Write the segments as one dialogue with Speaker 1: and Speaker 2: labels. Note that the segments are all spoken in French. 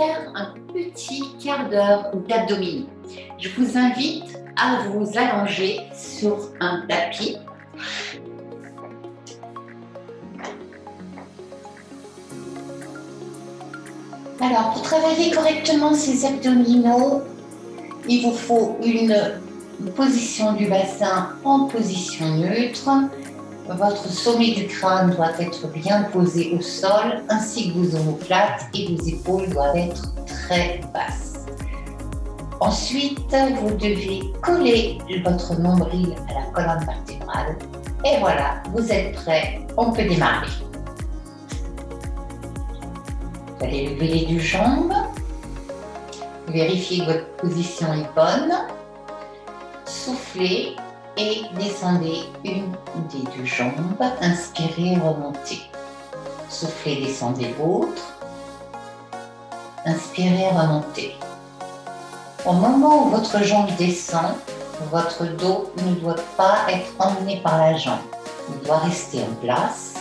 Speaker 1: faire un petit quart d'heure d'abdominaux. Je vous invite à vous allonger sur un tapis. Alors, pour travailler correctement ces abdominaux, il vous faut une position du bassin en position neutre. Votre sommet du crâne doit être bien posé au sol, ainsi que vos omoplates et vos épaules doivent être très basses. Ensuite, vous devez coller votre nombril à la colonne vertébrale. Et voilà, vous êtes prêts, on peut démarrer. Vous allez lever les deux jambes, vérifiez que votre position est bonne, soufflez et descendez une des deux jambes, inspirez, remontez. Soufflez, descendez l'autre, inspirez, remontez. Au moment où votre jambe descend, votre dos ne doit pas être emmené par la jambe, il doit rester en place.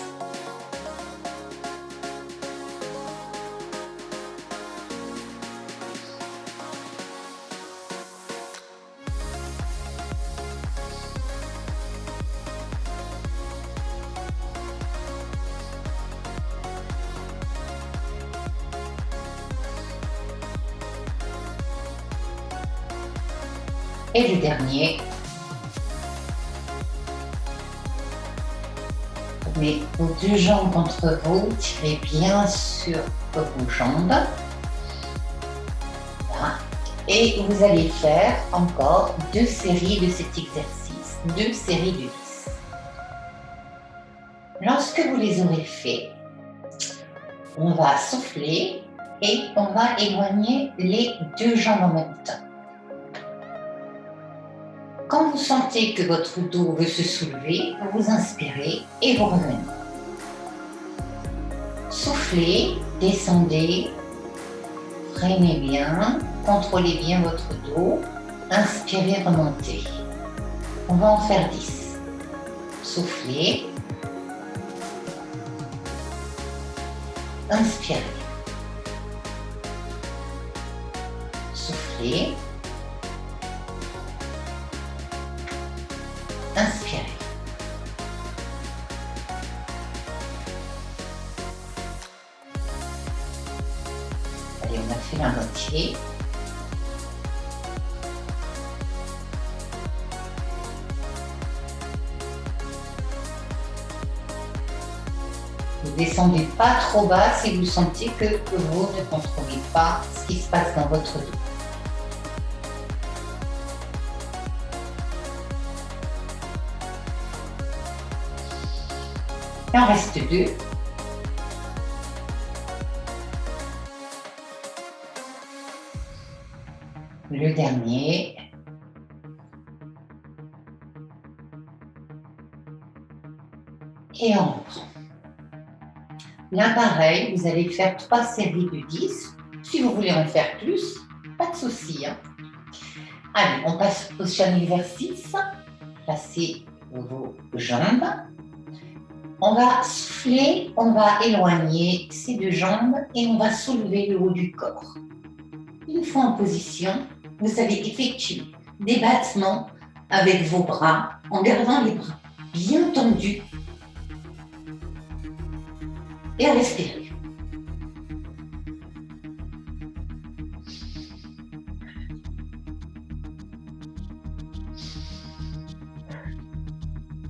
Speaker 1: Et le dernier, prenez vos deux jambes contre vous, tirez bien sur vos jambes. Voilà. Et vous allez faire encore 2 séries de cet exercice, 2 séries de 10. Lorsque vous les aurez fait, on va souffler et on va éloigner les deux jambes en même temps. Quand vous sentez que votre dos veut se soulever, vous inspirez et vous revenez. Soufflez, descendez, freinez bien, contrôlez bien votre dos, inspirez, remontez. On va en faire 10. Soufflez, inspirez, soufflez, inspirez. Allez, on a fait la moitié. Ne descendez pas trop bas si vous sentez que vous ne contrôlez pas ce qui se passe dans votre dos. Il en reste 2. Le dernier. Et on reprend. Là, pareil, vous allez faire 3 séries de 10. Si vous voulez en faire plus, pas de souci. Allez, on passe au prochain exercice. Placez vos jambes. On va souffler, on va éloigner ces deux jambes et on va soulever le haut du corps. Une fois en position, vous allez effectuer des battements avec vos bras en gardant les bras bien tendus et respirez.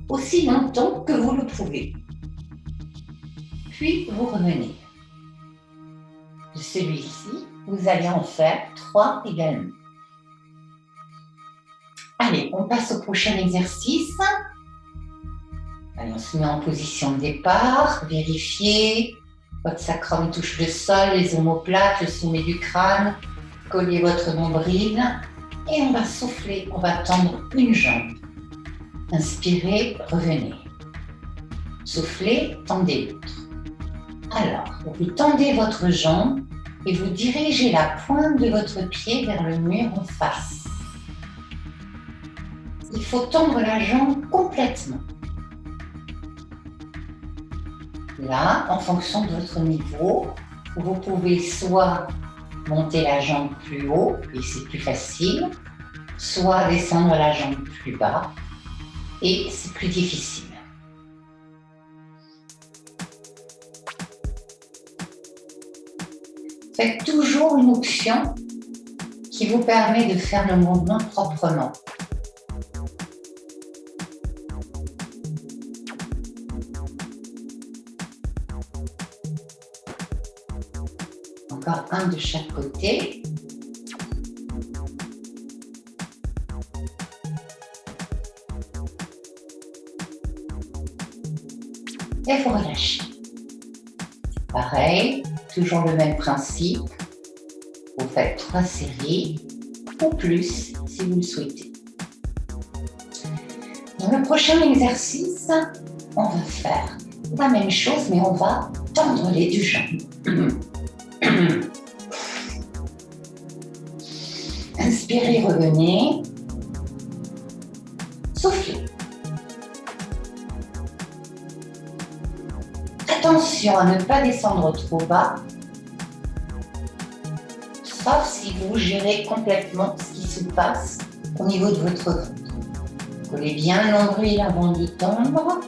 Speaker 1: Aussi longtemps que vous le pouvez. Puis vous revenez. De celui-ci, vous allez en faire 3 également. Allez, on passe au prochain exercice. Allez, on se met en position de départ. Vérifiez. Votre sacrum touche le sol, les omoplates, le sommet du crâne. Collez votre nombril. Et on va souffler, on va tendre une jambe. Inspirez, revenez. Soufflez, tendez l'autre. Alors, vous tendez votre jambe et vous dirigez la pointe de votre pied vers le mur en face. Il faut tendre la jambe complètement. Là, en fonction de votre niveau, vous pouvez soit monter la jambe plus haut, et c'est plus facile, soit descendre la jambe plus bas, et c'est plus difficile. Faites toujours une option qui vous permet de faire le mouvement proprement. Encore un de chaque côté. Et vous relâchez. Pareil, toujours le même principe. Vous faites 3 séries ou plus si vous le souhaitez. Dans le prochain exercice, on va faire la même chose, mais on va tendre les deux jambes. Inspirez, revenez. Soufflez. Attention à ne pas descendre trop bas, sauf si vous gérez complètement ce qui se passe au niveau de votre ventre. Collez bien le nombril avant de tendre.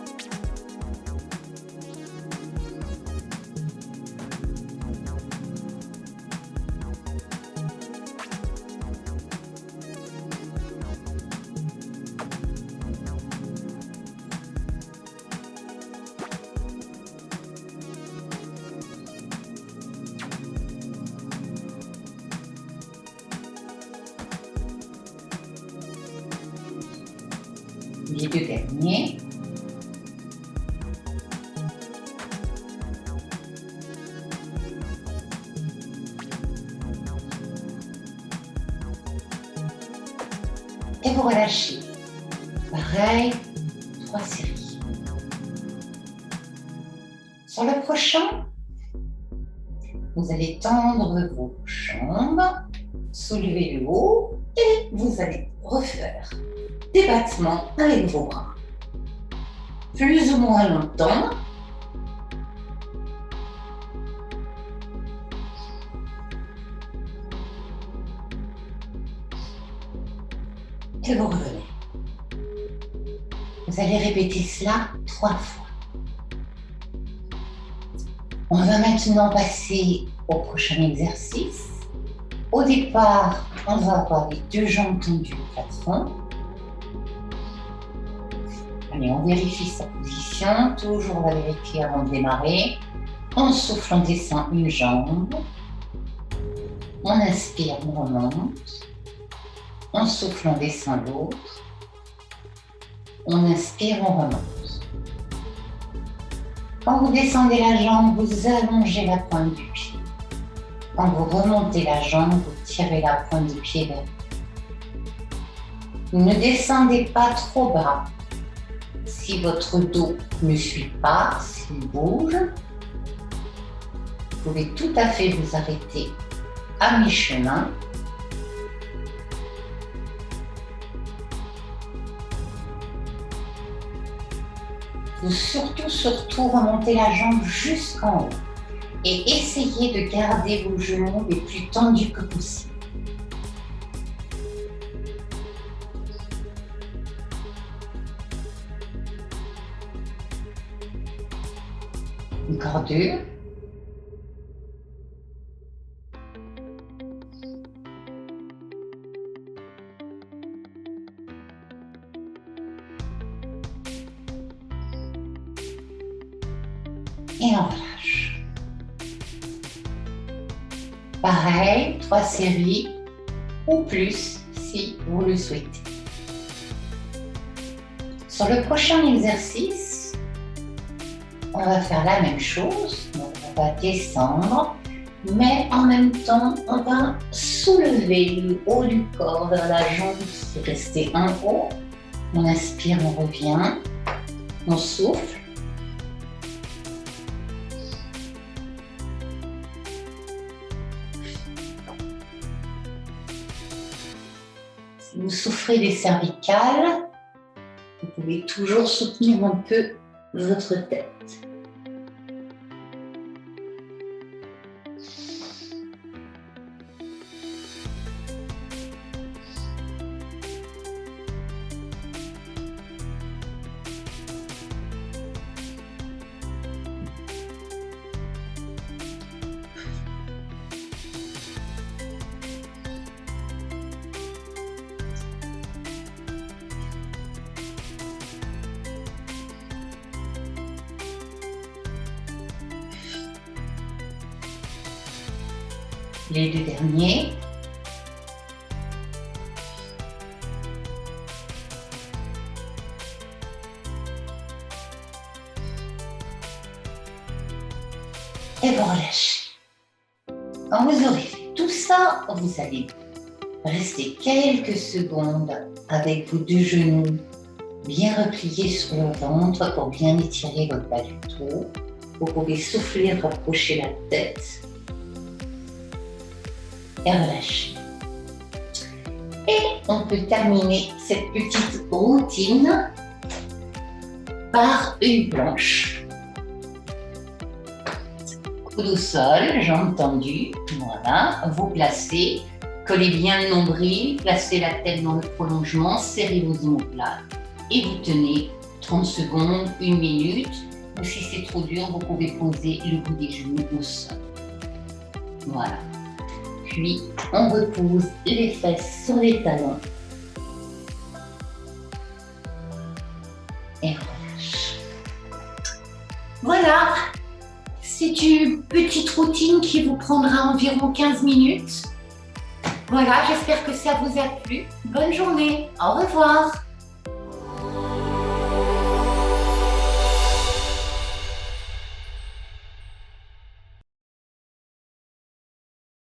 Speaker 1: Les deux derniers. Et vous relâchez. Pareil, 3 séries. Sur le prochain, vous allez tendre vos jambes, soulever le haut et vous allez refaire des battements avec vos bras. Plus ou moins longtemps. Et vous revenez. Vous allez répéter cela 3 fois. On va maintenant passer au prochain exercice. Au départ, on va avoir les deux jambes tendues au plafond. Allez, on vérifie sa position, toujours la vérifier avant de démarrer. On souffle, on descend une jambe. On inspire, on remonte. On souffle, on descend l'autre. On inspire, on remonte. Quand vous descendez la jambe, vous allongez la pointe du pied. Quand vous remontez la jambe, vous tirez la pointe du pied vers vous. Ne descendez pas trop bas. Si votre dos ne suit pas, s'il bouge, vous pouvez tout à fait vous arrêter à mi-chemin. Vous surtout remontez la jambe jusqu'en haut et essayez de garder vos genoux les plus tendus que possible. Encore 2. Et on relâche. Pareil, 3 séries ou plus si vous le souhaitez. Sur le prochain exercice, on va faire la même chose. Donc on va descendre, mais en même temps, on va soulever le haut du corps vers la jambe qui est restée en haut. On inspire, on revient, on souffle. Si vous souffrez des cervicales, vous pouvez toujours soutenir un peu votre tête. Les 2 derniers. Et vous relâchez. Quand vous aurez fait tout ça, vous allez rester quelques secondes avec vos 2 genoux bien repliés sur le ventre pour bien étirer votre bas du dos. Vous pouvez souffler, rapprocher la tête et relâcher. Et on peut terminer cette petite routine par une planche. Coude au sol, jambes tendues, voilà, vous placez, collez bien le nombril, placez la tête dans le prolongement, serrez vos omoplates et vous tenez 30 secondes, 1 minute, ou si c'est trop dur, vous pouvez poser le bout des genoux au sol. Voilà. Puis, on repose les fesses sur les talons et on relâche. Voilà. C'est une petite routine qui vous prendra environ 15 minutes. Voilà, j'espère que ça vous a plu. Bonne journée, au revoir.